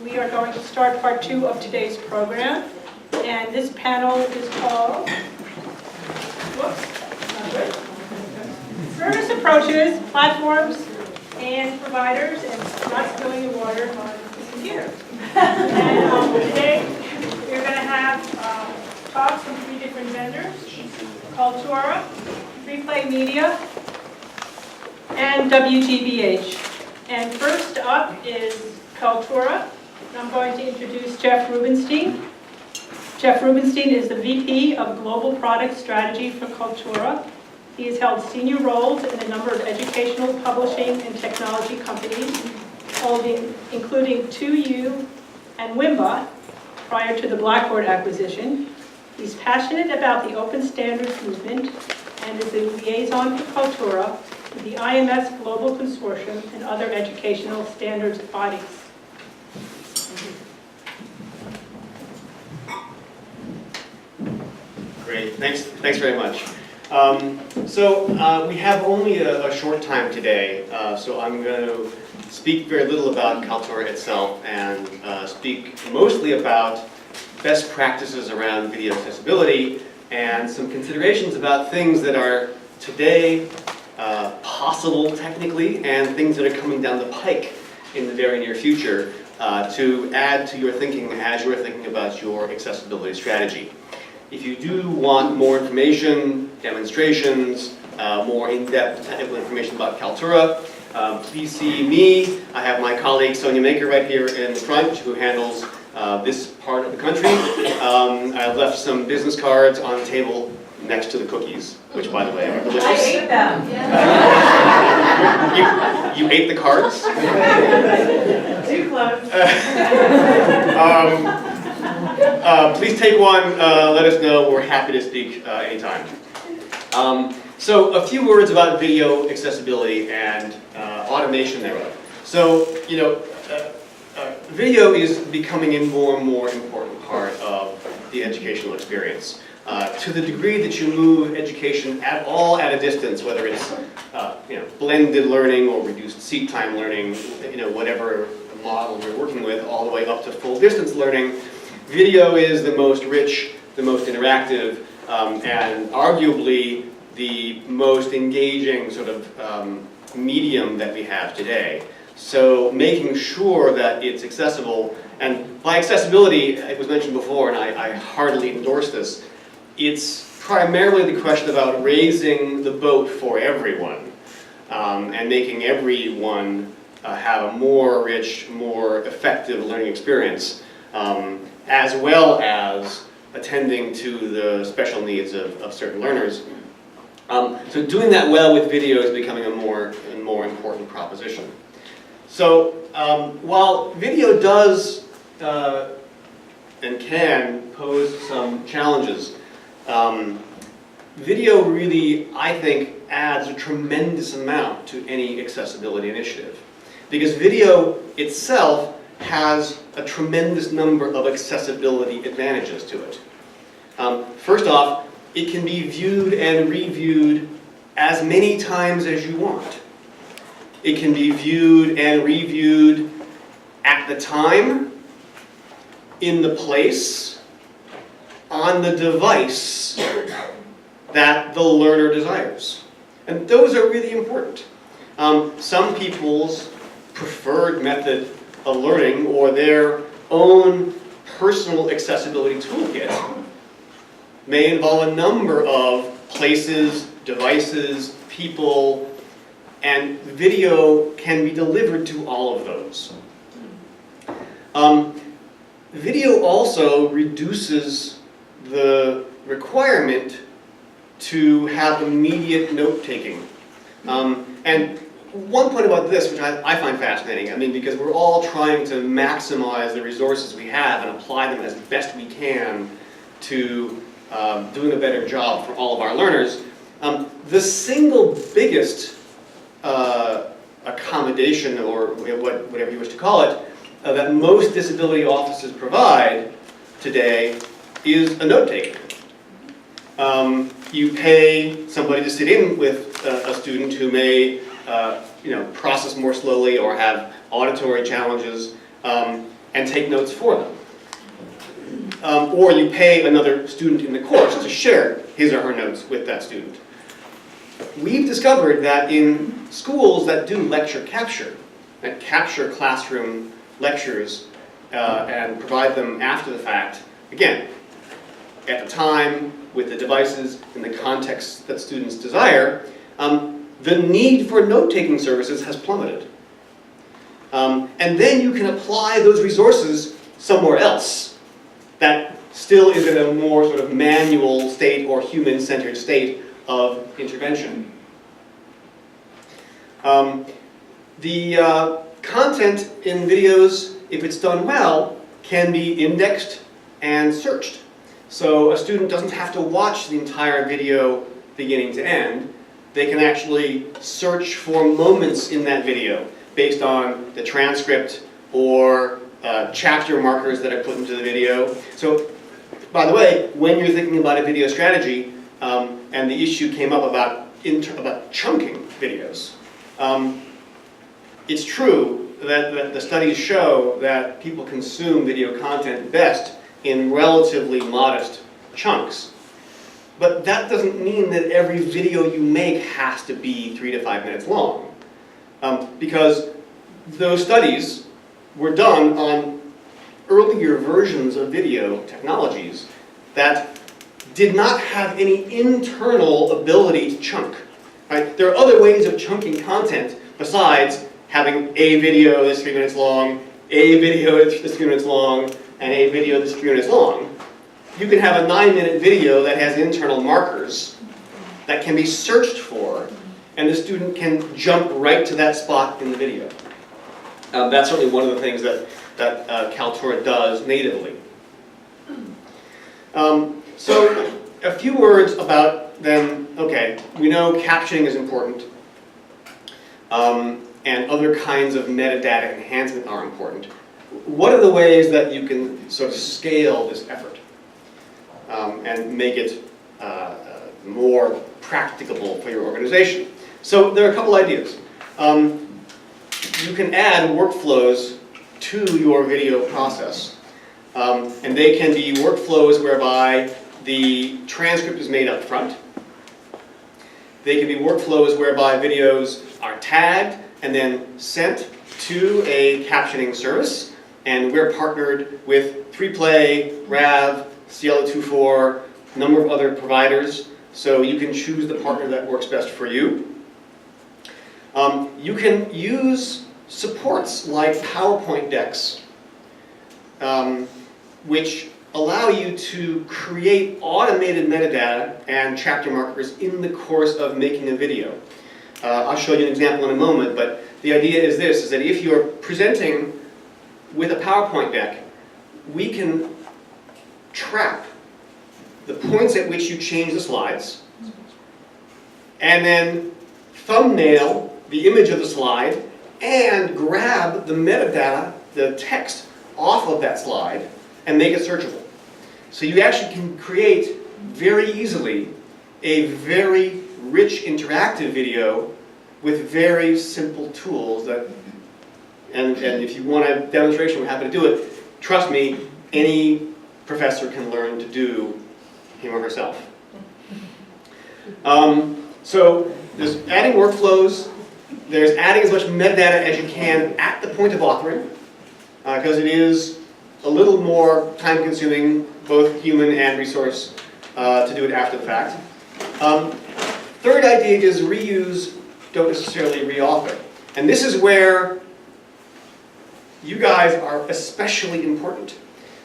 We are going to start part 2 of today's program. And this panel is called, Service Approaches, Platforms, and Providers, and Not Spilling your Water on the Computer. And today, we're going to have talks from 3 different vendors: Kaltura, Freeplay Media, and WGBH. And first up is Kaltura. I'm going to introduce Jeff Rubenstein. Jeff Rubenstein is the VP of Global Product Strategy for Kaltura. He has held senior roles in a number of educational, publishing, and technology companies, including 2U and Wimba, prior to the Blackboard acquisition. He's passionate about the open standards movement and is the liaison for Kaltura with the IMS Global Consortium and other educational standards bodies. Great, thanks very much. We have only a short time today, so I'm going to speak very little about Kaltura itself and speak mostly about best practices around video accessibility and some considerations about things that are today possible technically and things that are coming down the pike in the very near future to add to your thinking as you're thinking about your accessibility strategy. If you do want more information, demonstrations, more in-depth technical information about Kaltura, please see me. I have my colleague Sonia Maker right here in the front who handles this part of the country. I left some business cards on the table next to the cookies, which, by the way, are delicious. I ate them. You ate the cards? Too close. Please take one, let us know, we're happy to speak anytime. So a few words about video accessibility and automation thereof. So, video is becoming a more and more important part of the educational experience. To the degree that you move education at all at a distance, whether it's blended learning or reduced seat time learning, whatever model you're working with, all the way up to full distance learning, video is the most rich, the most interactive, and arguably the most engaging sort of medium that we have today. So making sure that it's accessible, and by accessibility, it was mentioned before, and I heartily endorse this, it's primarily the question about raising the boat for everyone and making everyone have a more rich, more effective learning experience, as well as attending to the special needs of certain learners. So doing that well with video is becoming a more and more important proposition. So while video does and can pose some challenges, video really, I think, adds a tremendous amount to any accessibility initiative. Because video itself has a tremendous number of accessibility advantages to it. First off, it can be viewed and reviewed as many times as you want. It can be viewed and reviewed at the time, in the place, on the device that the learner desires. And those are really important. Some people's preferred method of learning or their own personal accessibility toolkit may involve a number of places, devices, people, and video can be delivered to all of those. Video also reduces the requirement to have immediate note-taking. And one point about this, which I find fascinating, because we're all trying to maximize the resources we have and apply them as best we can to doing a better job for all of our learners. The single biggest accommodation, or whatever you wish to call it, that most disability offices provide today is a note-taker. You pay somebody to sit in with a student who may process more slowly or have auditory challenges. and take notes for them. Or you pay another student in the course to share his or her notes with that student. We've discovered that in schools that do lecture capture, that capture classroom lectures and provide them after the fact, again, at the time, with the devices, in the context that students desire, the need for note-taking services has plummeted. And then you can apply those resources somewhere else that still is in a more sort of manual state or human-centered state of intervention. The content in videos, if it's done well, can be indexed and searched. So a student doesn't have to watch the entire video beginning to end. They can actually search for moments in that video based on the transcript or chapter markers that are put into the video. So, by the way, when you're thinking about a video strategy, and the issue came up about chunking videos, it's true that the studies show that people consume video content best in relatively modest chunks. But that doesn't mean that every video you make has to be 3 to 5 minutes long. Because those studies were done on earlier versions of video technologies that did not have any internal ability to chunk. Right? There are other ways of chunking content besides having a video that's 3 minutes long, a video that's 3 minutes long, and a video that's 3 minutes long. You can have a 9-minute video that has internal markers that can be searched for, and the student can jump right to that spot in the video. That's certainly one of the things that Kaltura does natively. So a few words about then, okay, we know captioning is important, and other kinds of metadata enhancement are important. What are the ways that you can sort of scale this effort and make it more practicable for your organization? So there are a couple ideas. You can add workflows to your video process. And they can be workflows whereby the transcript is made up front. They can be workflows whereby videos are tagged and then sent to a captioning service. And we're partnered with 3Play, RAV, Cielo24, a number of other providers. So you can choose the partner that works best for you. You can use supports like PowerPoint decks, which allow you to create automated metadata and chapter markers in the course of making a video. I'll show you an example in a moment, but the idea is this, is that if you're presenting with a PowerPoint deck, we can track the points at which you change the slides, and then thumbnail the image of the slide, and grab the metadata, the text, off of that slide, and make it searchable. So you actually can create very easily a very rich interactive video with very simple tools that, and if you want a demonstration, we're happy to do it. Trust me, any professor can learn to do him or herself. So there's adding workflows, there's adding as much metadata as you can at the point of authoring, because it is a little more time-consuming, both human and resource, to do it after the fact. Third idea is reuse, don't necessarily re-author. And this is where you guys are especially important.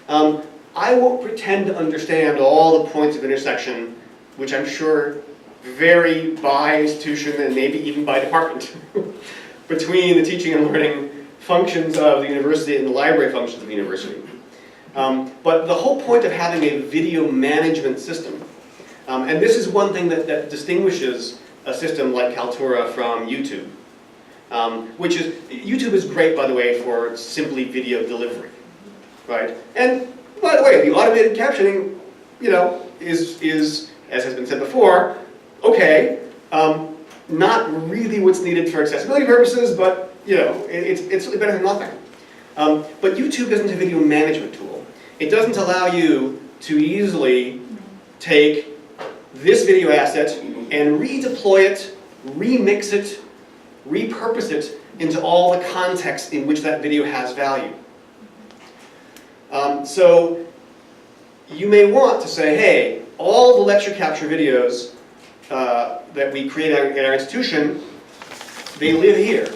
I won't pretend to understand all the points of intersection, which I'm sure vary by institution and maybe even by department, between the teaching and learning functions of the university and the library functions of the university. But the whole point of having a video management system, and this is one thing that distinguishes a system like Kaltura from YouTube, which is, YouTube is great, by the way, for simply video delivery, right? And by the way, the automated captioning, you know, is as has been said before, okay, not really what's needed for accessibility purposes, but you know, it's certainly better than nothing. But YouTube isn't a video management tool. It doesn't allow you to easily take this video asset and redeploy it, remix it, repurpose it into all the contexts in which that video has value. So you may want to say, hey, all the lecture capture videos that we create at our institution, they live here.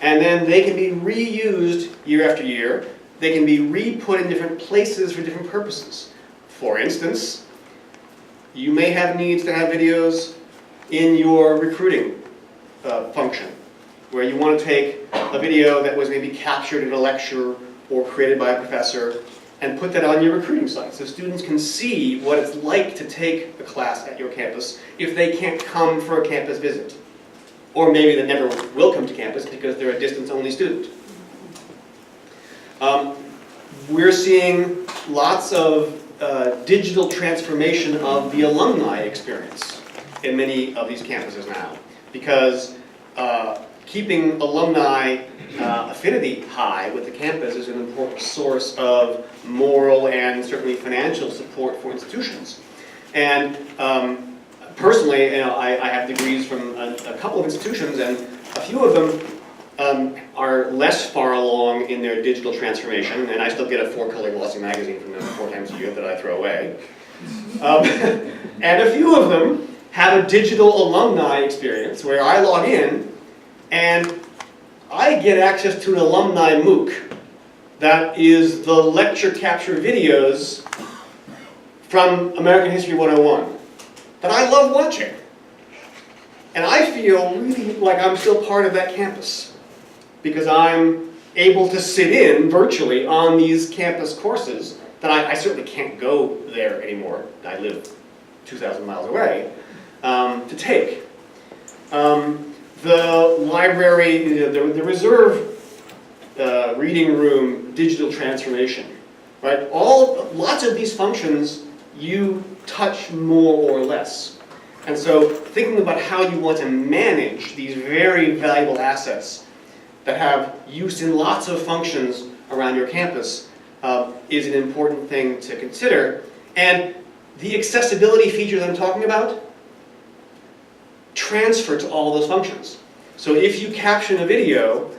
And then they can be reused year after year. They can be re-put in different places for different purposes. For instance, you may have needs to have videos in your recruiting function, where you want to take a video that was maybe captured in a lecture or created by a professor and put that on your recruiting site so students can see what it's like to take a class at your campus if they can't come for a campus visit. Or maybe they never will come to campus because they're a distance-only student. We're seeing lots of digital transformation of the alumni experience in many of these campuses now, because keeping alumni affinity high with the campus is an important source of moral and certainly financial support for institutions. And personally, I have degrees from a couple of institutions, and a few of them are less far along in their digital transformation, and I still get a 4-color glossy magazine from them 4 times a year that I throw away. And a few of them have a digital alumni experience where I log in and I get access to an alumni MOOC that is the lecture capture videos from American History 101 that I love watching. And I feel really like I'm still part of that campus because I'm able to sit in virtually on these campus courses that I certainly can't go there anymore. I live 2,000 miles away to take. The library, the reserve reading room digital transformation, right? Lots of these functions you touch more or less. And so thinking about how you want to manage these very valuable assets that have use in lots of functions around your campus is an important thing to consider. And the accessibility features I'm talking about transfer to all those functions. So if you caption a video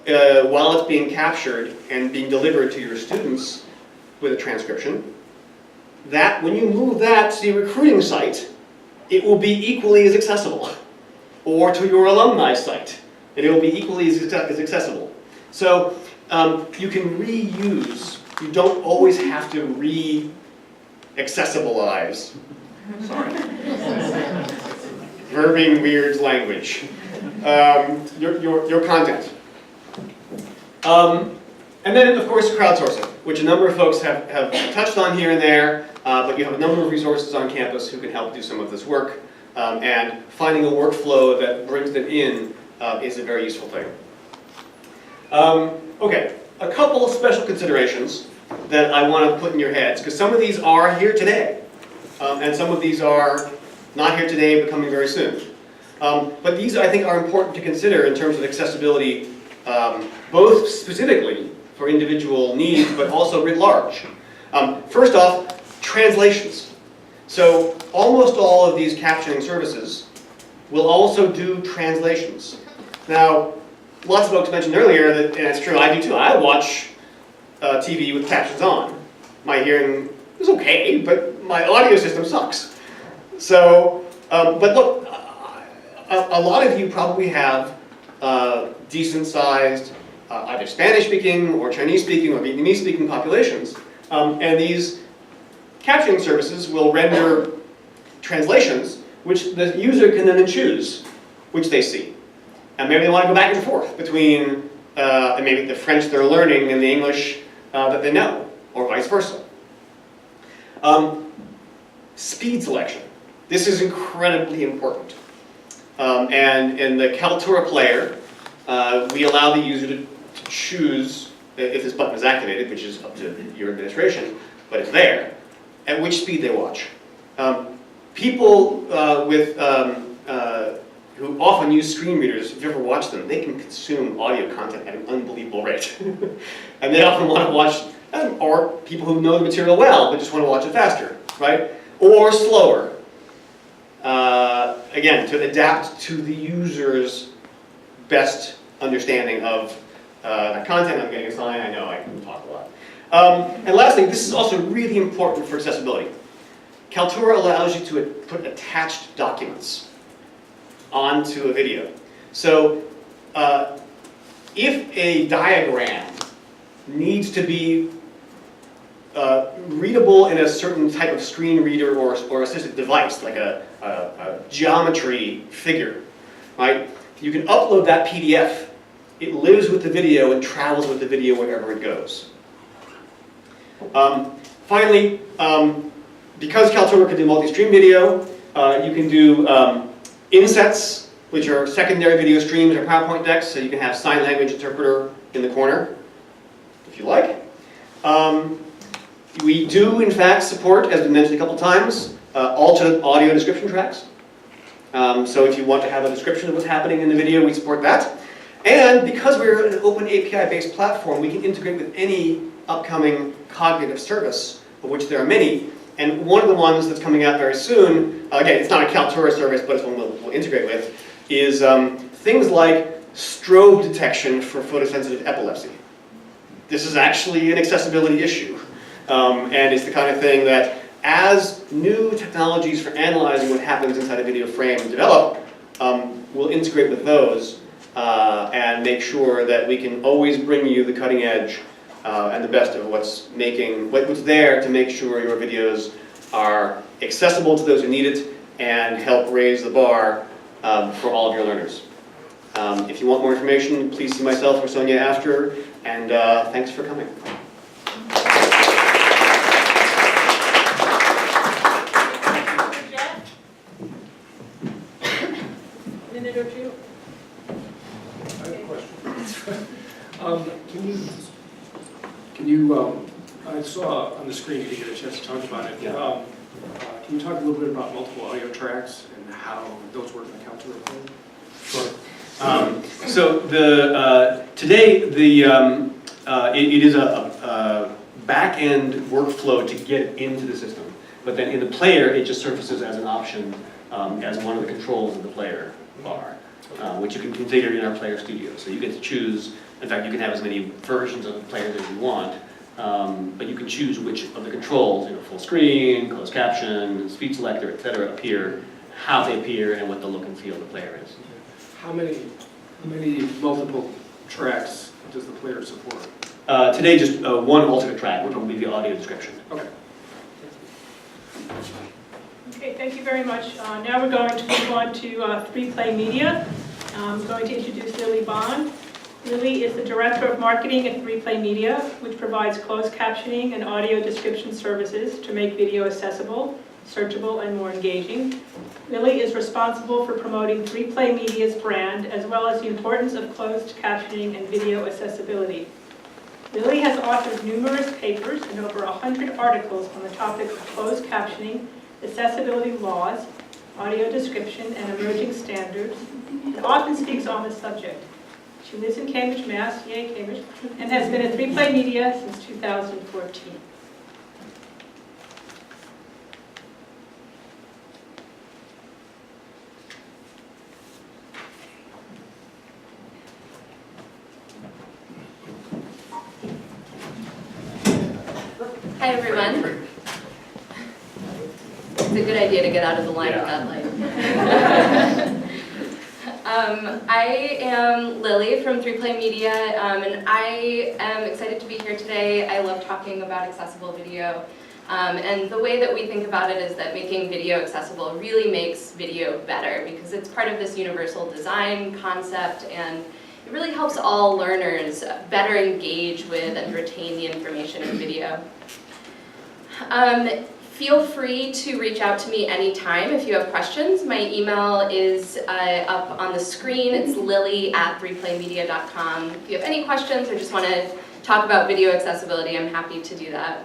while it's being captured and being delivered to your students with a transcription, that when you move that to your recruiting site, it will be equally as accessible. Or to your alumni site, and it will be equally as accessible. So you can reuse. You don't always have to re-accessibilize. Sorry. Verbing weird language. Your content. And then, of course, crowdsourcing, which a number of folks have touched on here and there, but you have a number of resources on campus who can help do some of this work, and finding a workflow that brings them in is a very useful thing. Okay, a couple of special considerations that I want to put in your heads, because some of these are here today, and some of these are not here today but coming very soon. But these, I think, are important to consider in terms of accessibility, both specifically for individual needs, but also writ large. First off, translations. So almost all of these captioning services will also do translations. Now, lots of folks mentioned earlier that, and it's true, I do too, I watch TV with captions on. My hearing is okay, but my audio system sucks. So, but look, a lot of you probably have decent-sized either Spanish-speaking or Chinese-speaking or Vietnamese-speaking populations, and these captioning services will render translations which the user can then choose which they see. And maybe they want to go back and forth between maybe the French they're learning and the English that they know, or vice versa. Speed selection. This is incredibly important. And in the Kaltura player, we allow the user to choose, if this button is activated, which is up to your administration, but it's there, at which speed they watch. People with who often use screen readers, if you ever watch them, they can consume audio content at an unbelievable rate. And they often want to watch, or people who know the material well, but just want to watch it faster, right? Or slower. Again, to adapt to the user's best understanding of that content. I'm getting a sign, I know I can talk a lot. And lastly, this is also really important for accessibility. Kaltura allows you to put attached documents onto a video. So if a diagram needs to be readable in a certain type of screen reader or assistive device, like a geometry figure, right? You can upload that PDF. It lives with the video and travels with the video wherever it goes. Finally, because Kaltura can do multi-stream video, you can do insets, which are secondary video streams or PowerPoint decks, so you can have sign language interpreter in the corner, if you like. We do, in fact, support, as we mentioned a couple times, alternate audio description tracks. So if you want to have a description of what's happening in the video, we support that. And because we're an open API-based platform, we can integrate with any upcoming cognitive service, of which there are many. And one of the ones that's coming out very soon, again, it's not a Kaltura service, but it's one we'll integrate with, is things like strobe detection for photosensitive epilepsy. This is actually an accessibility issue. And it's the kind of thing that as new technologies for analyzing what happens inside a video frame develop, we'll integrate with those and make sure that we can always bring you the cutting edge and the best of what's there to make sure your videos are accessible to those who need it and help raise the bar for all of your learners. If you want more information, please see myself or Sonia after, and thanks for coming. Minute or two. I have a question. Can you, I saw on the screen, you didn't get a chance to talk about it. Yeah. Can you talk a little bit about multiple audio tracks and how those work in the Kaltura code? Sure. So today it is a back-end workflow to get it into the system, but then in the player it just surfaces as an option as one of the controls of the player bar, which you can configure in our Player Studio. So you get to choose. In fact, you can have as many versions of the player as you want, but you can choose which of the controls, full screen, closed caption, speech selector, etc., appear, how they appear, and what the look and feel of the player is. How many multiple tracks does the player support? Today, just one alternate track, which will be the audio description. Okay. Okay, thank you very much. Now we're going to move on to 3Play Media. I'm going to introduce Lily Bond. Lily is the Director of Marketing at 3Play Media, which provides closed captioning and audio description services to make video accessible, searchable, and more engaging. Lily is responsible for promoting 3Play Media's brand, as well as the importance of closed captioning and video accessibility. Lily has authored numerous papers and over 100 articles on the topic of closed captioning, accessibility laws, audio description, and emerging standards, and often speaks on this subject. She lives in Cambridge, Mass, yay Cambridge, and has been at 3Play Media since 2014. Hi everyone. It's a good idea to get out of the line with that light. I am Lily from 3Play Media, and I am excited to be here today. I love talking about accessible video, and the way that we think about it is that making video accessible really makes video better because it's part of this universal design concept, and it really helps all learners better engage with and retain the information in video. Feel free to reach out to me anytime if you have questions. My email is up on the screen. It's lily@3playmedia.com. If you have any questions or just want to talk about video accessibility, I'm happy to do that.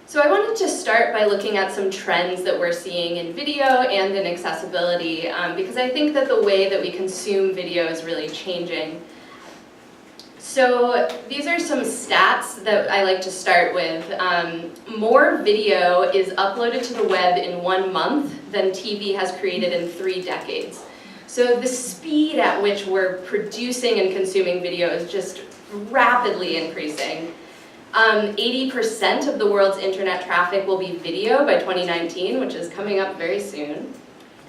So I wanted to start by looking at some trends that we're seeing in video and in accessibility, because I think that the way that we consume video is really changing. So these are some stats that I like to start with. More video is uploaded to the web in 1 month than TV has created in 3 decades. So the speed at which we're producing and consuming video is just rapidly increasing. 80% of the world's internet traffic will be video by 2019, which is coming up very soon.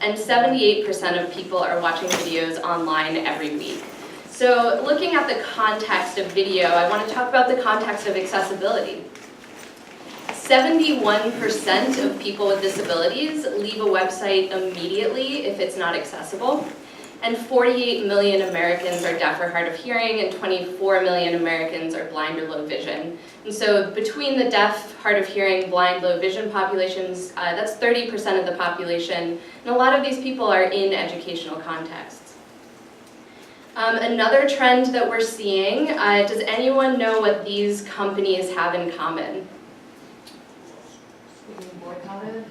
And 78% of people are watching videos online every week. So looking at the context of video, I want to talk about the context of accessibility. 71% of people with disabilities leave a website immediately if it's not accessible. And 48 million Americans are deaf or hard of hearing, and 24 million Americans are blind or low vision. And so between the deaf, hard of hearing, blind, low vision populations, that's 30% of the population. And a lot of these people are in educational contexts. Another trend that we're seeing, does anyone know what these companies have in common? Boycotted?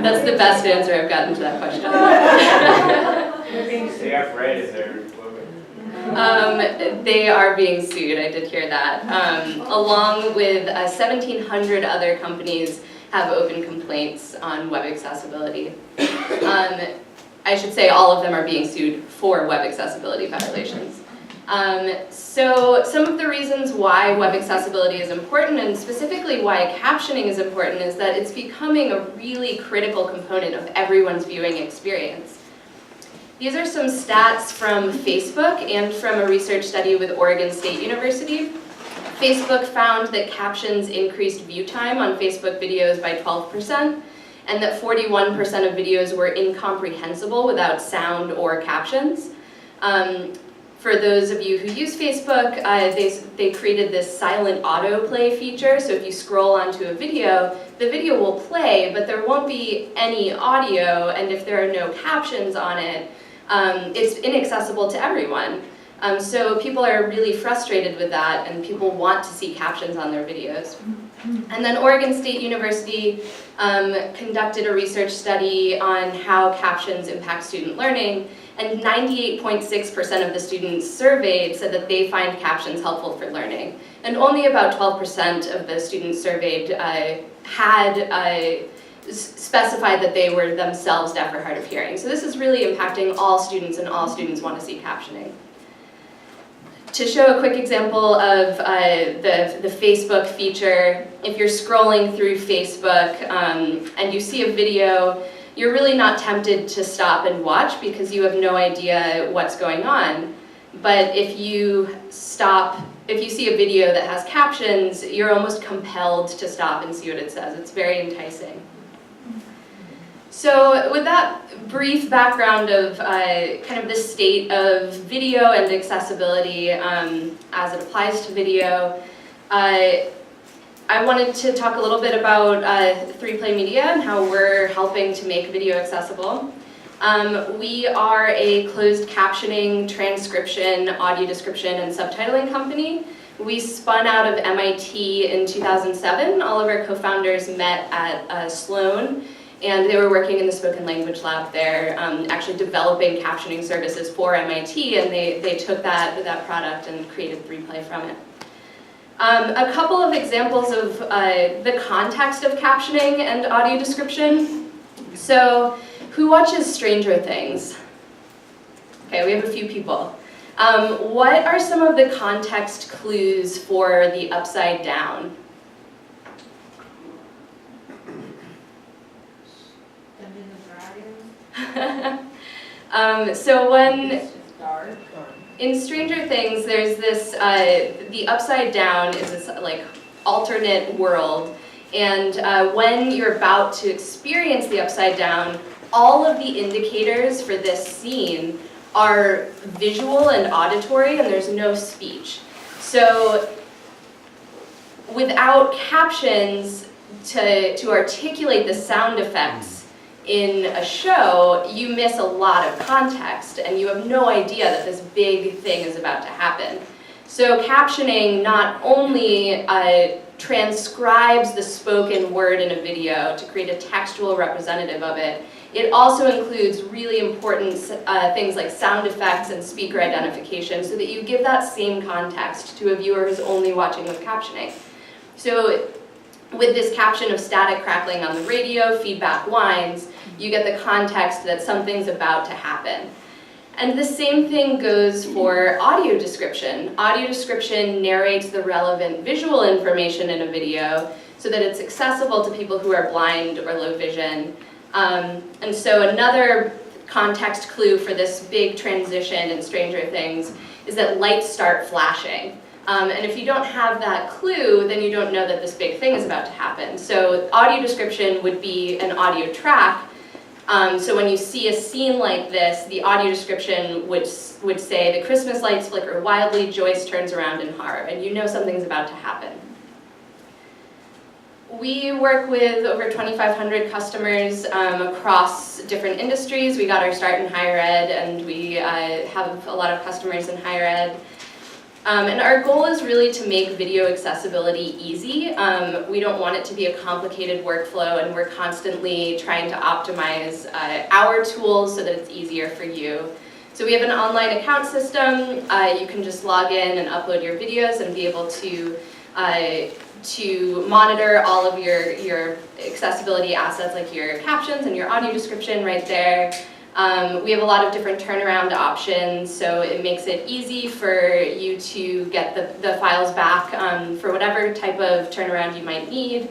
That's the best answer I've gotten to that question. CF is their logo. They are being sued, I did hear that. Along with 1,700 other companies have open complaints on web accessibility. I should say all of them are being sued for web accessibility violations. So some of the reasons why web accessibility is important, and specifically why captioning is important, is that it's becoming a really critical component of everyone's viewing experience. These are some stats from Facebook and from a research study with Oregon State University. Facebook found that captions increased view time on Facebook videos by 12%, and that 41% of videos were incomprehensible without sound or captions. For those of you who use Facebook, they created this silent autoplay feature, so if you scroll onto a video, the video will play, but there won't be any audio, and if there are no captions on it, it's inaccessible to everyone. So people are really frustrated with that, and people want to see captions on their videos. And then Oregon State University conducted a research study on how captions impact student learning, and 98.6% of the students surveyed said that they find captions helpful for learning. And only about 12% of the students surveyed had specified that they were themselves deaf or hard of hearing. So this is really impacting all students, and all students want to see captioning. To show a quick example of the Facebook feature, if you're scrolling through Facebook and you see a video, you're really not tempted to stop and watch because you have no idea what's going on. But if you see a video that has captions, you're almost compelled to stop and see what it says. It's very enticing. So with that brief background of kind of the state of video and accessibility as it applies to video, I wanted to talk a little bit about 3Play Media and how we're helping to make video accessible. We are a closed captioning, transcription, audio description, and subtitling company. We spun out of MIT in 2007. All of our co-founders met at Sloan, and they were working in the spoken language lab there, actually developing captioning services for MIT, and they took that product and created 3Play from it. A couple of examples of the context of captioning and audio description. So, who watches Stranger Things? Okay, we have a few people. What are some of the context clues for the upside down? So when in Stranger Things, there's this, the upside down is this like alternate world, and when you're about to experience the upside down, all of the indicators for this scene are visual and auditory, and there's no speech. So without captions to articulate the sound effects, in a show, you miss a lot of context and you have no idea that this big thing is about to happen. So captioning not only transcribes the spoken word in a video to create a textual representative of it, it also includes really important things like sound effects and speaker identification so that you give that same context to a viewer who's only watching with captioning. So with this caption of static crackling on the radio, feedback whines, you get the context that something's about to happen. And the same thing goes for audio description. Audio description narrates the relevant visual information in a video so that it's accessible to people who are blind or low vision. And so another context clue for this big transition in Stranger Things is that lights start flashing. And if you don't have that clue, then you don't know that this big thing is about to happen. So audio description would be an audio track. So when you see a scene like this, the audio description would say, the Christmas lights flicker wildly, Joyce turns around in horror, and you know something's about to happen. We work with over 2,500 customers across different industries. We got our start in higher ed, and we have a lot of customers in higher ed. And our goal is really to make video accessibility easy. We don't want it to be a complicated workflow, and we're constantly trying to optimize our tools so that it's easier for you. So we have an online account system. You can just log in and upload your videos and be able to monitor all of your accessibility assets like your captions and your audio description right there. We have a lot of different turnaround options, so it makes it easy for you to get the files back for whatever type of turnaround you might need.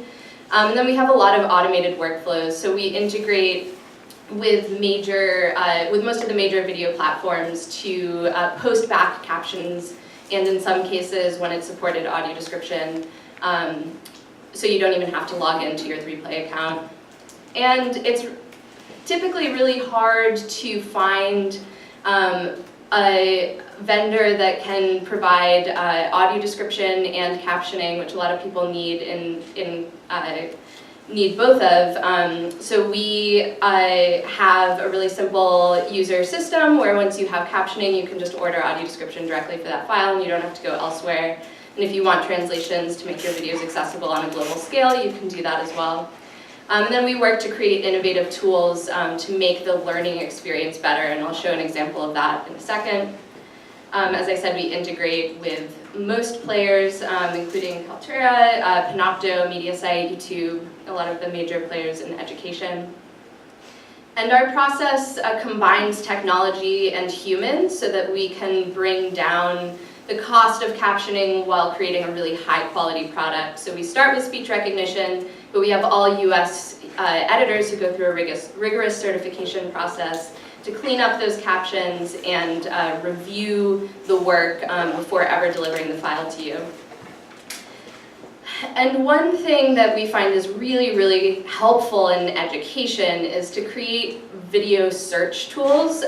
And then we have a lot of automated workflows, so we integrate with most of the major video platforms to post back captions, and in some cases when it's supported audio description, so you don't even have to log into your 3Play account. And it's typically really hard to find a vendor that can provide audio description and captioning, which a lot of people need need both of. So we have a really simple user system where once you have captioning, you can just order audio description directly for that file and you don't have to go elsewhere. And if you want translations to make your videos accessible on a global scale, you can do that as well. And then we work to create innovative tools to make the learning experience better, and I'll show an example of that in a second. As I said, we integrate with most players, including Kaltura, Panopto, Mediasite, YouTube, a lot of the major players in education. And our process combines technology and humans so that we can bring down the cost of captioning while creating a really high quality product. So we start with speech recognition, but we have all US editors who go through a rigorous certification process to clean up those captions and review the work before ever delivering the file to you. And one thing that we find is really, really helpful in education is to create video search tools,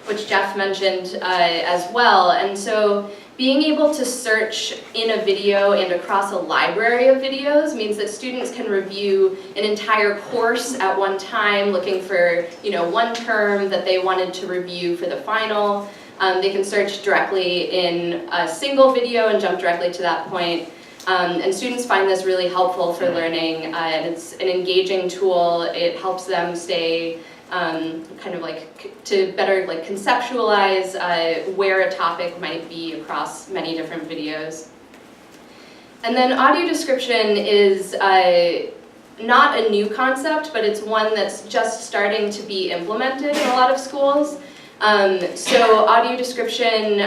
which Jeff mentioned as well. And so being able to search in a video and across a library of videos means that students can review an entire course at one time, looking for one term that they wanted to review for the final. They can search directly in a single video and jump directly to that point. And students find this really helpful for learning, and it's an engaging tool. It helps them stay to better conceptualize where a topic might be across many different videos. And then audio description is not a new concept, but it's one that's just starting to be implemented in a lot of schools. So audio description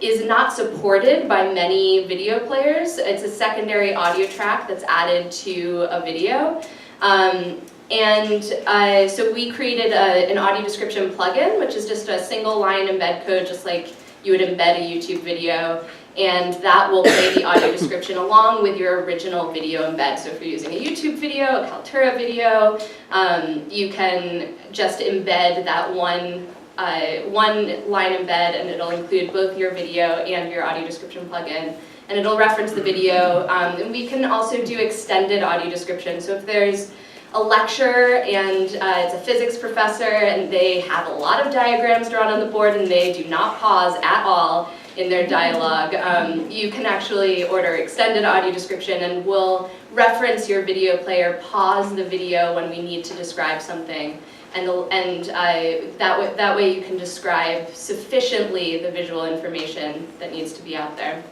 is not supported by many video players. It's a secondary audio track that's added to a video. So we created an audio description plugin, which is just a single line embed code, just like you would embed a YouTube video, and that will play the audio description along with your original video embed. So if you're using a YouTube video, a Kaltura video, you can just embed that one line embed, and it'll include both your video and your audio description plugin, and it'll reference the video. And we can also do extended audio description. So if there's a lecture, and it's a physics professor, and they have a lot of diagrams drawn on the board, and they do not pause at all in their dialogue. You can actually order extended audio description, and we'll reference your video player, pause the video when we need to describe something, and that way you can describe sufficiently the visual information that needs to be out there.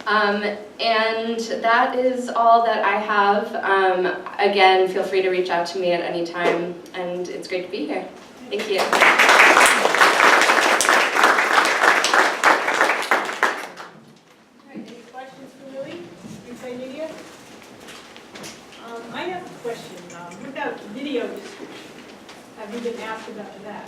And that is all that I have. Again, feel free to reach out to me at any time, and it's great to be here. Thank you. All right, any questions for Lily, Replay Media? I have a question. What about video description? Have you been asked about that?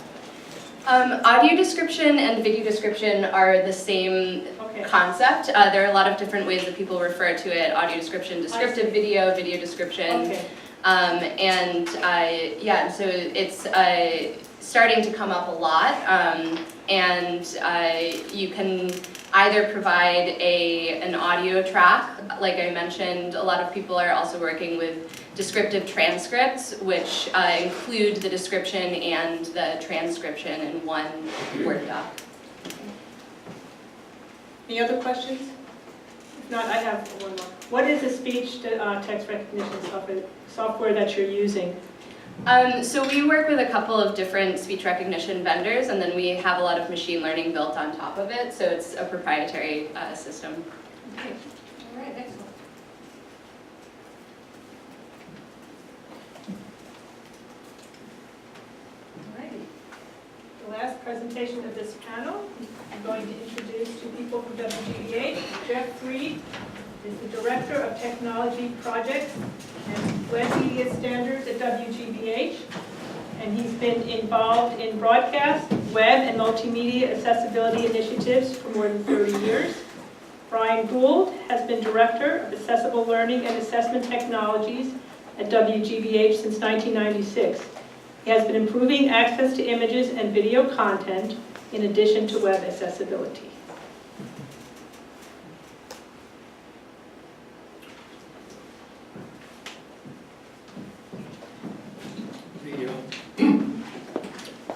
Audio description and video description are the same Okay. concept. There are a lot of different ways that people refer to it. Audio description, descriptive video, video description. Okay. Yeah, so it's starting to come up a lot, and you can either provide an audio track, like I mentioned. A lot of people are also working with descriptive transcripts, which include the description and the transcription in one Word doc. Any other questions? If not, I have one more. What is the speech to text recognition software that you're using? So we work with a couple of different speech recognition vendors, and then we have a lot of machine learning built on top of it, so it's a proprietary system. Okay. All right, excellent. All righty. The last presentation of this panel, I'm going to introduce two people from WGBH. Jeff Freed is the Director of Technology Projects and Web Media Standards at WGBH, and he's been involved in broadcast, web, and multimedia accessibility initiatives for more than 30 years. Brian Gould has been Director of Accessible Learning and Assessment Technologies at WGBH since 1996. He has been improving access to images and video content in addition to web accessibility.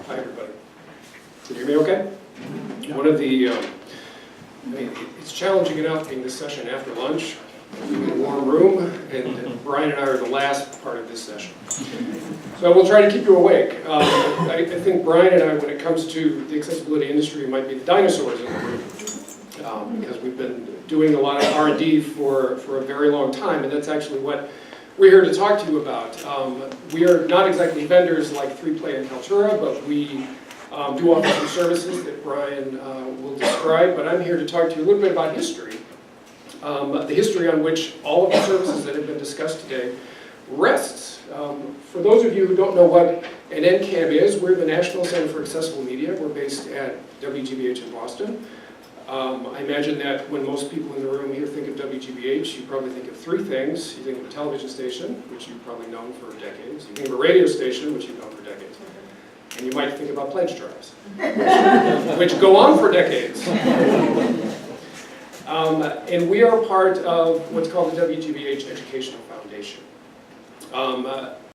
Hi, everybody. Can you hear me okay? One of the, I mean, it's challenging enough being this session after lunch, in a warm room, and Brian and I are the last part of this session. So I will try to keep you awake. I think Brian and I, when it comes to the accessibility industry, might be the dinosaurs in the room, because we've been doing a lot of R&D for a very long time, and that's actually what we're here to talk to you about. We are not exactly vendors like 3Play and Kaltura, but we do offer some services that Brian will describe, but I'm here to talk to you a little bit about history. The history on which all of the services that have been discussed today rests. For those of you who don't know what an NCAM is, we're the National Center for Accessible Media. We're based at WGBH in Boston. I imagine that when most people in the room here think of WGBH, you probably think of three things. You think of a television station, which you've probably known for decades. You think of a radio station, which you've known for decades. And you might think about pledge drives, which go on for decades. And we are part of what's called the WGBH Educational Foundation.